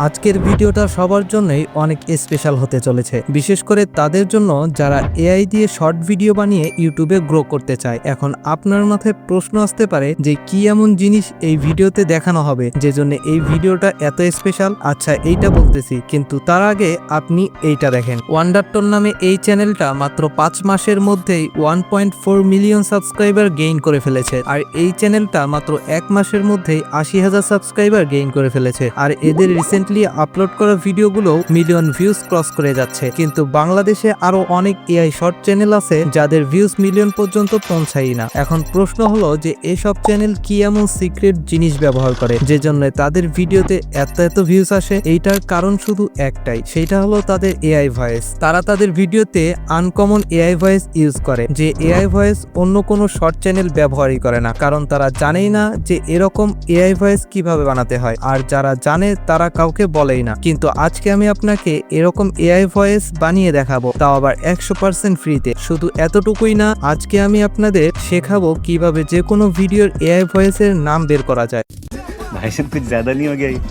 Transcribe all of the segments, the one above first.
আজকের ভিডিওটা সবার জন্যই অনেক স্পেশাল হতে চলেছে, বিশেষ করে তাদের জন্য যারা এআই দিয়ে শর্ট ভিডিও বানিয়ে ইউটিউবে গ্রো করতে চায়। এখন আপনার মাথায় প্রশ্ন আসতে পারে যে কি এমন জিনিস এই ভিডিওতে দেখানো হবে যে জন্য এই ভিডিওটা এত স্পেশাল। আচ্ছা, এইটা বলতেছি, কিন্তু তার আগে আপনি এইটা দেখেন। ওয়ান্ডারটন নামে এই চ্যানেলটা মাত্র 5 মাসের মধ্যেই 1.4 মিলিয়ন সাবস্ক্রাইবার গেইন করে ফেলেছে, আর এই চ্যানেলটা মাত্র 1 মাসের মধ্যেই 80,000 সাবস্ক্রাইবার গেইন করে ফেলেছে। আর এদের রিসেন্টলি আপলোড করা ভিডিওগুলো মিলিয়ন ভিউজ ক্রস করে যাচ্ছে। কিন্তু বাংলাদেশে আরো অনেক এআই শর্ট চ্যানেল আছে যাদের ভিউজ মিলিয়ন পর্যন্ত পৌঁছায় না। এখন প্রশ্ন হলো যে এসব চ্যানেল কি এমন সিক্রেট জিনিস ব্যবহার করে যে জন্য তাদের ভিডিওতে এত ভিউজ আসে? এইটার কারণ শুধু একটাই, সেটা হলো তাদের এআই ভয়েস। তারা তাদের ভিডিওতে আনকমন এআই ভয়েস ইউজ করে, যে এআই ভয়েস অন্য কোনো শর্ট চ্যানেল ব্যবহারই করে না, কারণ তারা জানেই না যে এরকম এআই ভয়েস কিভাবে বানাতে হয়। আর যারা জানে তারা কাউকে বলেই না। কিন্তু আজকে আমি আপনাকে এরকম এআই ভয়েস বানিয়ে দেখাবো, তাও আবার 100% ফ্রিতে। শুধু এতটুকুই না, আজকে আমি আপনাদের শেখাবো কিভাবে যে কোনো ভিডিওর এআই ভয়েসের নাম বের করা যায়।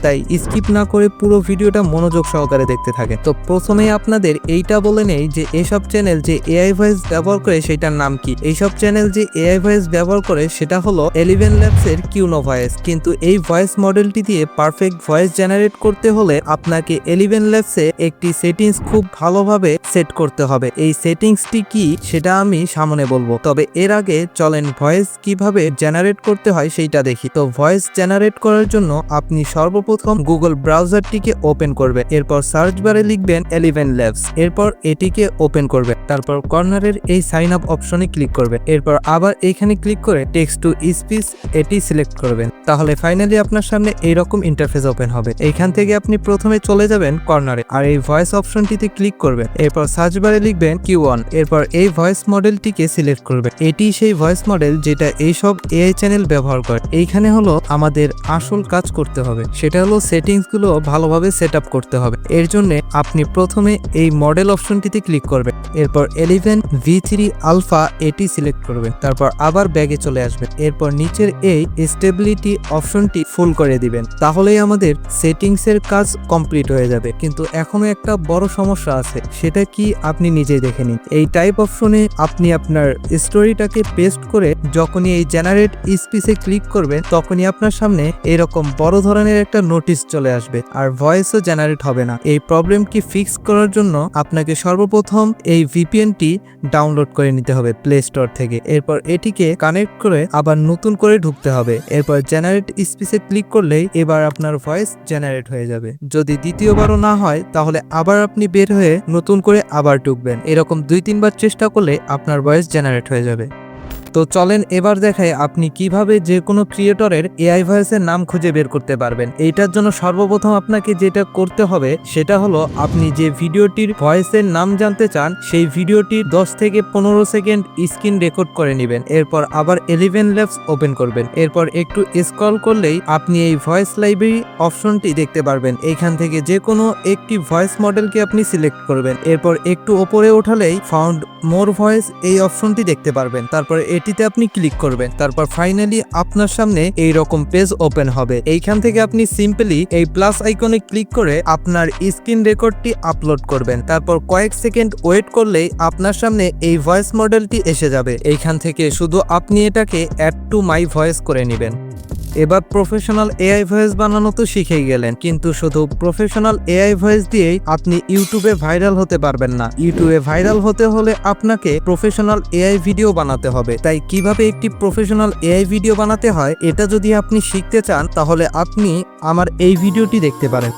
তাই স্কিপ না করে পুরো ভিডিওটা মনোযোগ সহকারে দেখতে থাকে। তো প্রথমে আপনাদের এইটা বলে নেই যে এসব চ্যানেল যে এআই ভয়েস ব্যবহার করে সেটার নাম কি। এইসব চ্যানেল যে এআই ভয়েস ব্যবহার করে সেটা হলো 11 Labs এর কিউনো ভয়েস। কিন্তু এই ভয়েস মডেলটি দিয়ে পারফেক্ট ভয়েস জেনারেট করতে হলে আপনাকে 11 Labs এ একটি সেটিংস খুব ভালোভাবে সেট করতে হবে। এই সেটিংসটি কি সেটা আমি সামনে বলবো, তবে এর আগে চলেন ভয়েস কিভাবে জেনারেট করতে হয় সেইটা দেখি। তো ভয়েস জেনারেট করার জন্য আপনি সর্বপ্রথম গুগল ব্রাউজারটিকে ওপেন করবেন, এরপর সার্চ বারে লিখবেন 11 Labs, এরপর এটিকে ওপেন করবেন, তারপর কর্নারের এই সাইন আপ অপশনে ক্লিক করবেন, এরপর আবার এখানে ক্লিক করে টেক্সট টু স্পিচ এটি সিলেক্ট করবেন। তাহলে ফাইনালি আপনার সামনে এইরকম ইন্টারফেস ওপেন হবে। এইখান থেকে আপনি প্রথমে চলে যাবেন কর্নারে, আর এই ভয়েস অপশনটিতে ক্লিক করবেন, এরপর সার্চ বারে লিখবেন Q1, এরপর এই ভয়েস মডেলটিকে সিলেক্ট করবেন। এটি সেই ভয়েস মডেল যেটা এইসব এআই চ্যানেল ব্যবহার করে। এইখানে হলো আমাদের আসল কাজ করতে হবে, সেটা হলো সেটিংস গুলো ভালোভাবে সেট আপ করতে হবে। এর জন্য আপনি প্রথমে এই মডেল অপশনটিতে ক্লিক করবেন, এরপর 11 V3 আলফা এটি সিলেক্ট করবেন, তারপর আবার ব্যাগে চলে আসবেন, এরপর নিচের এই স্টেবিলিটি অপশনটি ফুল করে দিবেন। তাহলেই আমাদের সেটিংস এর কাজ কমপ্লিট হয়ে যাবে। কিন্তু এখনো একটা বড় সমস্যা আছে, সেটা কি আপনি নিজেই দেখে নিন। এই টাইপ অপশনে আপনি আপনার স্টোরিটাকে পেস্ট করে যখনই এই জেনারেট স্পিচে ক্লিক করবেন তখনই আপনার সামনে এরকম বড় ধরনের একটা নোটিশ চলে আসবে, আর ভয়েসও জেনারেট হবে না। এই প্রবলেমটি ফিক্স করার জন্য আপনাকে সর্বপ্রথম এই ভিপিএনটি ডাউনলোড করে নিতে হবে প্লে স্টোর থেকে, এরপর এটিকে কানেক্ট করে আবার নতুন করে ঢুকতে হবে, এরপর জেনারেট স্পিচে ক্লিক করলেই এবার আপনার ভয়েস জেনারেট হয়ে যাবে। যদি দ্বিতীয়বারও না হয় তাহলে আবার আপনি বের হয়ে নতুন করে আবার ঢুকবেন। এরকম 2-3 বার চেষ্টা করলে আপনার ভয়েস জেনারেট হয়ে যাবে। তো চলেন এবার দেখাই আপনি কিভাবে যে কোনো ক্রিয়েটরের এআই ভয়েসের নাম খুঁজে বের করতে পারবেন। এইটার জন্য সর্বপ্রথম আপনাকে যেটা করতে হবে সেটা হলো আপনি যে ভিডিওটির ভয়েসের নাম জানতে চান সেই ভিডিওটির 10 থেকে 15 সেকেন্ড স্ক্রিন রেকর্ড করে নেবেন, এরপর আবার 11 Labs ওপেন করবেন, এরপর একটু স্ক্রল করলেই আপনি এই ভয়েস লাইব্রেরি অপশনটি দেখতে পারবেন। এইখান থেকে যে কোনো একটি ভয়েস মডেলকে আপনি সিলেক্ট করবেন, এরপর একটু ওপরে ওঠালেই ফাউন্ড মোর ভয়েস এই অপশনটি দেখতে পারবেন, তারপর এটিতে আপনি ক্লিক করবেন, তারপর ফাইনালি আপনার সামনে এই রকম পেজ ওপেন হবে। এইখান থেকে আপনি সিম্পলি এই প্লাস আইকনে ক্লিক করে আপনার স্ক্রিন রেকর্ডটি আপলোড করবেন, তারপর কয়েক সেকেন্ড ওয়েট করলেই আপনার সামনে এই ভয়েস মডেলটি এসে যাবে। এইখান থেকে শুধু আপনি এটাকে অ্যাড টু মাই ভয়েস করে নেবেন। এবার প্রফেশনাল এআই ভয়েস বানানো তো শিখেই গেলেন, কিন্তু শুধু প্রফেশনাল এআই ভয়েস দিয়েই আপনি ইউটিউবে ভাইরাল হতে পারবেন না। ইউটিউবে ভাইরাল হতে হলে আপনাকে প্রফেশনাল এআই ভিডিও বানাতে হবে। তাই কিভাবে একটি প্রফেশনাল এআই ভিডিও বানাতে হয় এটা যদি আপনি শিখতে চান তাহলে আপনি আমার এই ভিডিওটি দেখতে পারেন।